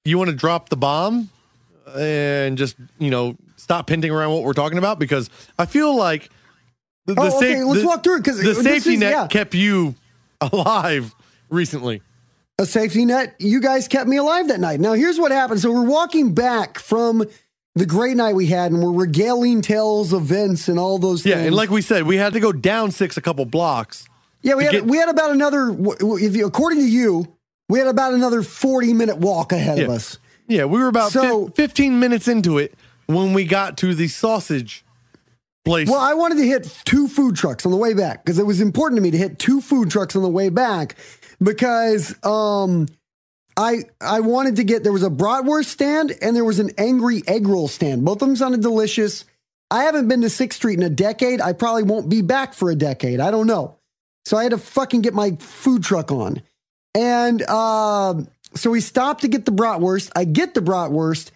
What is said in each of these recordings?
you want to drop the bomb and just, stop pinting around what we're talking about? Because I feel like let's walk through it, because the safety net kept you alive recently. A safety net. You guys kept me alive that night. Now, here's what happened. So we're walking back from the great night we had, and we're regaling tales of Vince and all those things. Yeah, and like we said, we had to go down 6 a couple blocks. Yeah, we had about another, according to you, we had about another 40-minute walk ahead of us. Yeah, we were about 15 minutes into it when we got to the sausage place. Well, I wanted to hit 2 food trucks on the way back, because it was important to me to hit 2 food trucks on the way back, because I wanted to get, there was a bratwurst stand and there was an angry egg roll stand. Both of them sounded delicious. I haven't been to 6th Street in a decade. I probably won't be back for a decade. I don't know. So I had to fucking get my food truck on. And so we stopped to get the bratwurst. I get the bratwurst,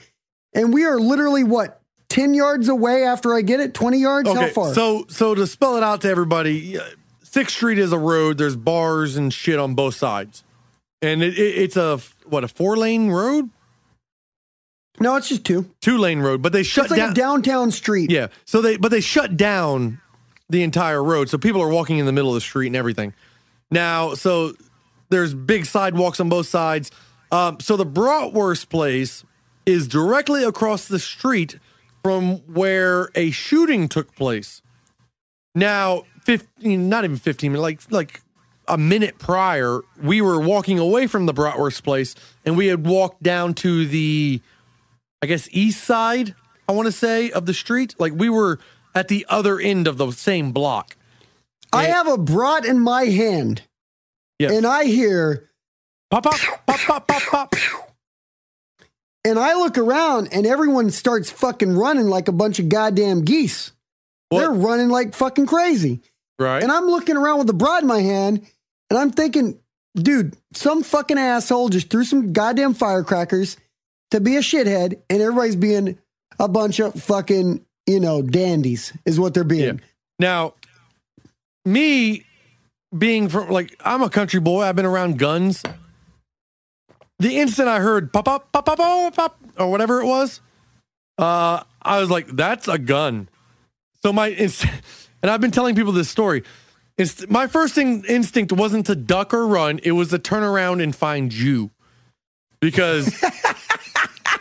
and we are literally, 10 yards away after I get it? 20 yards? Okay, how far? So to spell it out to everybody, 6th Street is a road. There's bars and shit on both sides. And it's a 4-lane road? No, it's just 2. 2-lane road, but they shut down. It's like a downtown street. Yeah. So they shut down the entire road. So people are walking in the middle of the street and everything. Now, so there's big sidewalks on both sides. So the bratwurst place is directly across the street from where a shooting took place. Now, not even 15 minutes, like a minute prior, we were walking away from the bratwurst place, and we had walked down to the, I guess, east side, I want to say, of the street. Like, we were at the other end of the same block. I have a brat in my hand, and I hear pop, pop, pop, pop, pop, pop. And I look around, and everyone starts fucking running like a bunch of goddamn geese. What? They're running like fucking crazy. Right. And I'm looking around with the brat in my hand, and I'm thinking, dude, some fucking asshole just threw some goddamn firecrackers to be a shithead, and everybody's being a bunch of fucking, dandies is what they're being. Yeah. Now, me being from, I'm a country boy. I've been around guns. The instant I heard pop, pop, pop, pop, pop, pop, or whatever it was, I was like, that's a gun. So and I've been telling people this story. My first instinct wasn't to duck or run. It was to turn around and find you. Because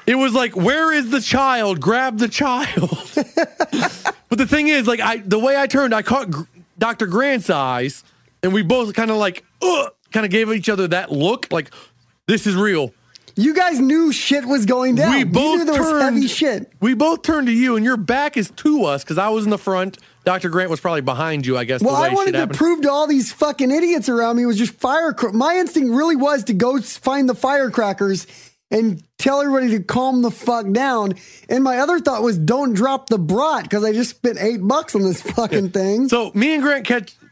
it was like, where is the child? Grab the child. But the thing is, the way I turned, I caught Dr. Grant's eyes, and we both kind of gave each other that look, like, this is real. You guys knew shit was going down. We both knew there was heavy shit. We both turned to you, and your back is to us, because I was in the front. Dr. Grant was probably behind you, I guess. Well, I wanted to prove to all these fucking idiots around me it was just firecrackers. My instinct really was to go find the firecrackers and tell everybody to calm the fuck down. And my other thought was, don't drop the brat, because I just spent $8 on this fucking thing. So me and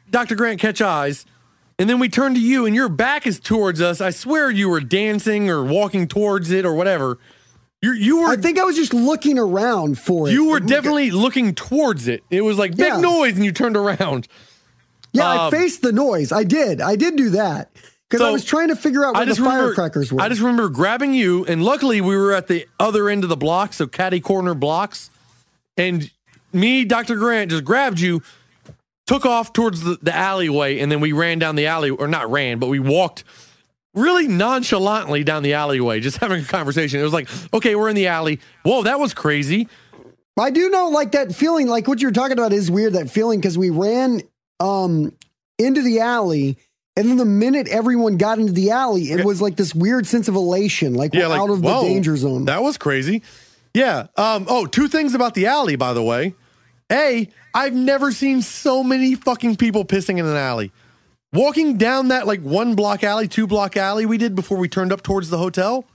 Dr. Grant catch eyes. And then we turn to you, and your back is towards us. I swear you were dancing or walking towards it or whatever. You were. I think I was just looking around for it. You were definitely looking towards it. It was like big noise, and you turned around. Yeah, I faced the noise. I did do that because I was trying to figure out where the firecrackers were. I just remember grabbing you, and luckily we were at the other end of the block, so catty corner blocks. And me, Dr. Grant, just grabbed you. Took off towards the alleyway, and then we ran down the alley, or not ran, but we walked really nonchalantly down the alleyway, just having a conversation. It was like, okay, we're in the alley. Whoa, that was crazy. I do know, that feeling, like what you're talking about is weird, that feeling, because we ran into the alley, and then the minute everyone got into the alley, it was like this weird sense of elation, we're out of the danger zone. That was crazy. Yeah. 2 things about the alley, by the way. A, I've never seen so many fucking people pissing in an alley. Walking down that 1 block alley, 2 block alley we did before we turned up towards the hotel.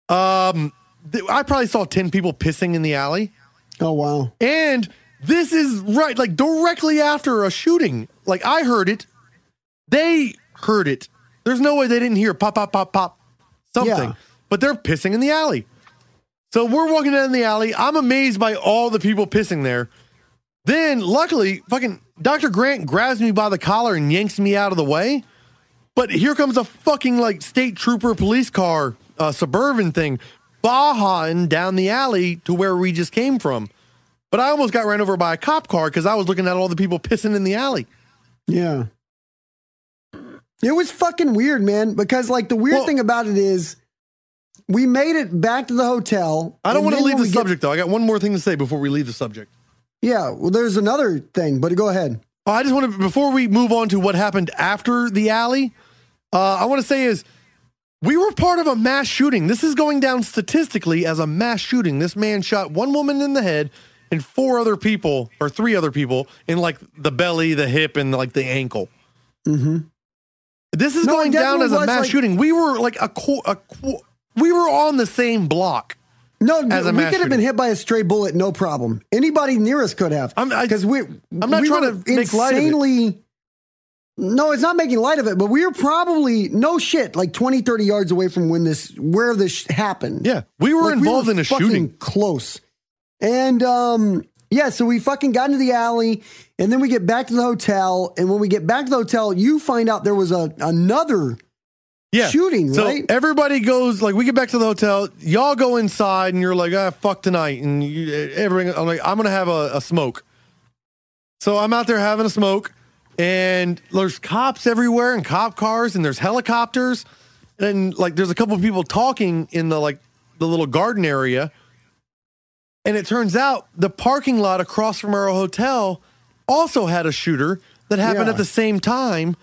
I probably saw 10 people pissing in the alley. Oh, wow. And this is right, directly after a shooting. I heard it. They heard it. There's no way they didn't hear pop, pop, pop, pop, something. Yeah. But they're pissing in the alley. So we're walking down the alley. I'm amazed by all the people pissing there. Then, luckily, fucking Dr. Grant grabs me by the collar and yanks me out of the way. But here comes a fucking, state trooper police car Suburban thing, bahaing down the alley to where we just came from. But I almost got ran over by a cop car because I was looking at all the people pissing in the alley. Yeah. It was fucking weird, man, because like the weird thing about it is we made it back to the hotel. I don't want to leave the subject, though. I got one more thing to say before we leave the subject. Yeah, well, there's another thing, but go ahead. I just want to, before we move on to what happened after the alley, I want to say is we were part of a mass shooting. This is going down statistically as a mass shooting. This man shot one woman in the head and 4 other people, or 3 other people, in like the belly, the hip, and like the ankle. Mm-hmm. This is going down as a mass shooting. We were like we were on the same block. No, we could have been hit by a stray bullet, no problem. Anybody near us could have. Because I'm not trying to make light of it. No, it's not making light of it, but we were probably, no shit, like 20, 30 yards away from where this happened. Yeah, we were involved in a shooting. Close. And yeah, so we fucking got into the alley, and then we get back to the hotel, and when we get back to the hotel, you find out there was another shooting, so right? Everybody goes, like, we get back to the hotel, y'all go inside, and you're like, fuck tonight, and I'm like, I'm gonna have a smoke. So I'm out there having a smoke, and there's cops everywhere, and cop cars, and there's helicopters, and like there's a couple of people talking in the little garden area. And it turns out the parking lot across from our hotel also had a shooter that happened at the same time.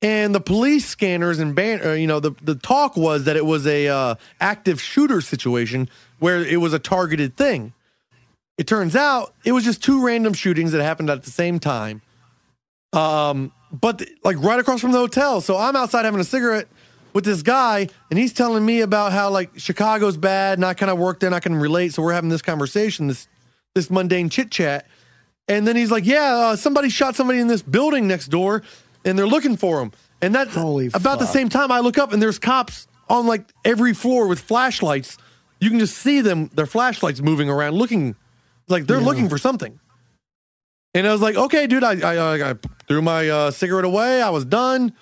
And the police scanners and the talk was that it was a active shooter situation where it was a targeted thing. It turns out it was just 2 random shootings that happened at the same time. But like right across from the hotel. So I'm outside having a cigarette with this guy, and he's telling me about how like Chicago's bad, and I kind of work there and I can relate. So we're having this conversation, this mundane chit chat. And then he's like, somebody shot somebody in this building next door and they're looking for him. And that's about the same time I look up and there's cops on like every floor with flashlights. You can just see their flashlights moving around looking like they're looking for something. And I was like, okay, dude, I threw my cigarette away. I was done.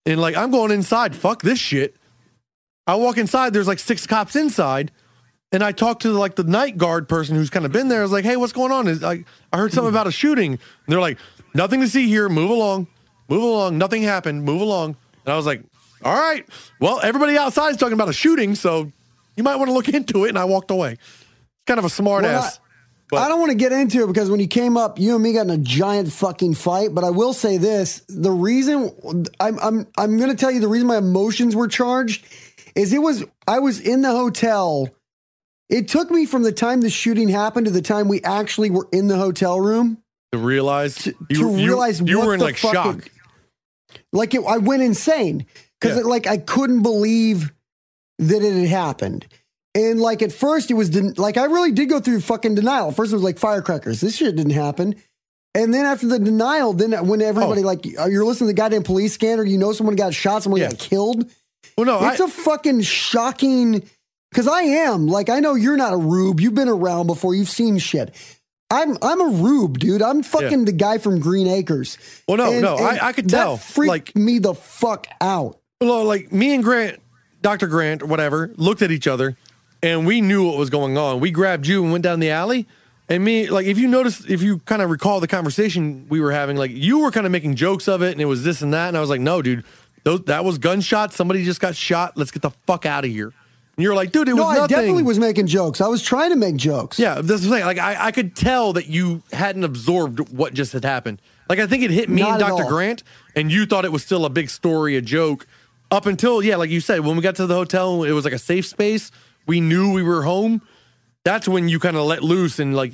And like, I'm going inside. Fuck this shit. I walk inside. There's like 6 cops inside. And I talked to like the night guard person who's kind of been there. I was like, hey, what's going on? I heard something about a shooting. And they're like, nothing to see here. Move along. Move along. Nothing happened. Move along. And I was like, all right. Well, everybody outside is talking about a shooting. So you might want to look into it. And I walked away. It's kind of a smart ass. I don't want to get into it because when you came up, you and me got in a giant fucking fight. But I will say this: the reason I'm going to tell you the reason my emotions were charged is I was in the hotel. It took me from the time the shooting happened to the time we actually were in the hotel room to realize you were in like shock. Like I went insane because I couldn't believe that it had happened. And like at first it was like I really did go through fucking denial. At first it was like firecrackers. This shit didn't happen. And then after the denial, then when everybody like you're listening to the goddamn police scanner, you know someone got shot, someone got killed. Well, no, it's a fucking shocking because I am like I know you're not a rube. You've been around before. You've seen shit. I'm a rube, dude. I'm fucking the guy from Green Acres. Well, no, I could tell. That freaked me the fuck out. Well, like me and Grant, Dr. Grant, or whatever, looked at each other. And we knew what was going on. We grabbed you and went down the alley. And me, like, if you kind of recall the conversation we were having, like, you were kind of making jokes of it, and it was this and that. And I was like, no, dude, that was gunshots. Somebody just got shot. Let's get the fuck out of here. And you're like, dude, it was nothing. No, I definitely was making jokes. I was trying to make jokes. Yeah, that's the thing. Like, I could tell that you hadn't absorbed what just had happened. Like, I think it hit me and Dr. Grant, and you thought it was still a big story, a joke. Up until, like you said, when we got to the hotel, it was like a safe space. We knew we were home. That's when you kind of let loose and like,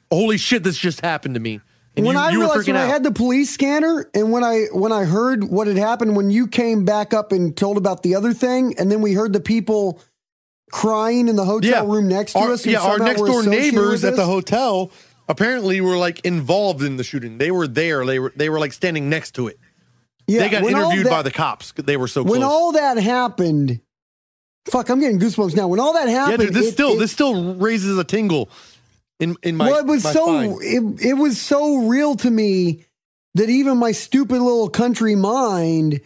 holy shit, this just happened to me. And when I realized when I had the police scanner and when I heard what had happened, when you came back up and told about the other thing, and then we heard the people crying in the hotel room next to us. Our next door neighbors at the hotel apparently were like involved in the shooting. They were there. They were like standing next to it. Yeah, they got interviewed by the cops. They were so close. When all that happened. Fuck, I'm getting goosebumps now. When all that happened, dude, this still raises a tingle in my. Well, it was so real to me that even my stupid little country mind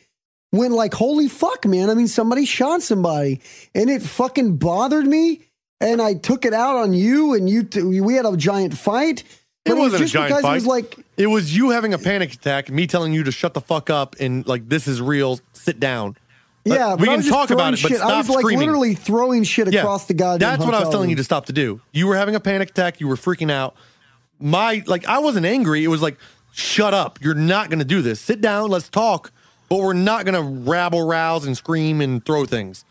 when like, holy fuck, man. I mean, somebody shot somebody and it fucking bothered me. And I took it out on you and we had a giant fight. It wasn't a giant fight. It was like, it was you having a panic attack, me telling you to shut the fuck up and like, this is real, sit down. Yeah, we can talk about it, but stop I was like screaming. literally throwing shit across the goddamn That's what I was hotel telling you room. to stop to do. You were having a panic attack. You were freaking out. I wasn't angry. It was like, shut up. You're not going to do this. Sit down. Let's talk. But we're not going to rabble rouse and scream and throw things.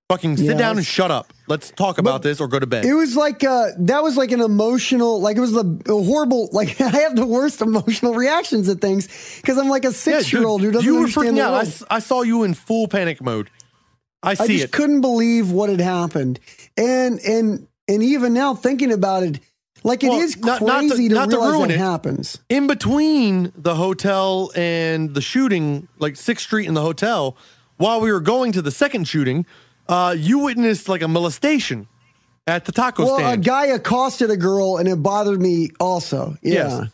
Fucking sit down and shut up. Let's talk about this or go to bed. It was like, that was like an emotional, like it was a horrible, like I have the worst emotional reactions at things because I'm like a 6-year-old who doesn't understand You the were freaking world. out. I saw you in full panic mode. I just couldn't believe what had happened. And even now thinking about it, like it is crazy to realize that happens. In between the hotel and the shooting, like 6th Street and the hotel, while we were going to the second shooting, you witnessed like a molestation at the taco stand. Well, a guy accosted a girl and it bothered me also. Yeah. Yes.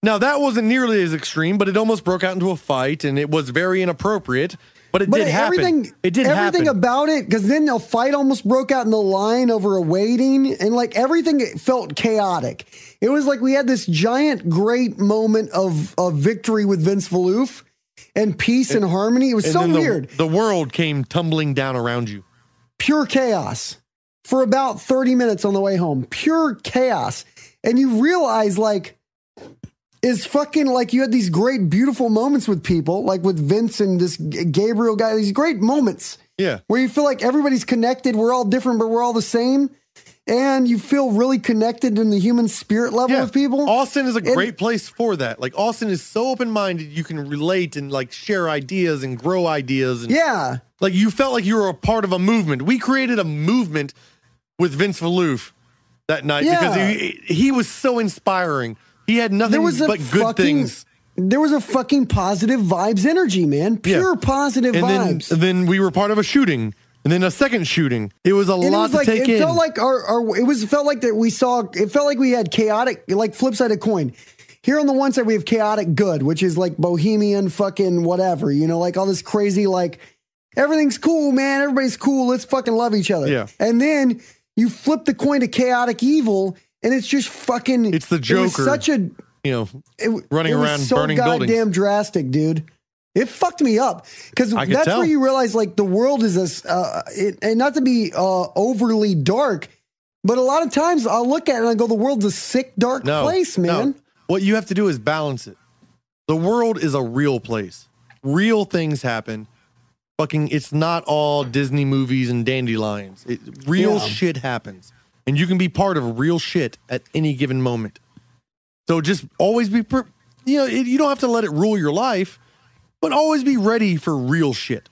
Now that wasn't nearly as extreme, but it almost broke out into a fight and it was very inappropriate. But it did happen. Everything about it, because then a fight almost broke out in the line over a waiting, and like everything felt chaotic. It was like we had this giant, great moment of victory with Vince Valouf and peace and harmony. It was so weird. The world came tumbling down around you. Pure chaos for about 30 minutes on the way home. Pure chaos. And you realize like, is fucking like you had these great, beautiful moments with people, like with Vince and this Gabriel guy, these great moments. Yeah. Where you feel like everybody's connected. We're all different, but we're all the same. And you feel really connected in the human spirit level with people. Austin is a great place for that. Like Austin is so open-minded. You can relate and like share ideas and grow ideas. And, like you felt like you were a part of a movement. We created a movement with Vince Valouf that night because he was so inspiring. He had nothing but good things. There was a fucking positive vibes energy, man. Pure positive vibes. And then we were part of a shooting. And then a second shooting. It was a lot to take in. It felt like it felt like we had chaotic, like flip side of coin. Here on the one side, we have chaotic good, which is like bohemian fucking whatever, you know, like all this crazy, like everything's cool, man. Everybody's cool. Let's fucking love each other. Yeah. And then you flip the coin to chaotic evil. And it's just fucking. It's the Joker. It was such a, running around burning buildings. So goddamn drastic, dude. It fucked me up because that's where you realize like the world is and not to be overly dark, but a lot of times I'll look at it and I go, the world's a sick, dark place, man. No. What you have to do is balance it. The world is a real place. Real things happen. Fucking, it's not all Disney movies and dandelions. Real shit happens. And you can be part of real shit at any given moment. So just always be, you don't have to let it rule your life, but always be ready for real shit.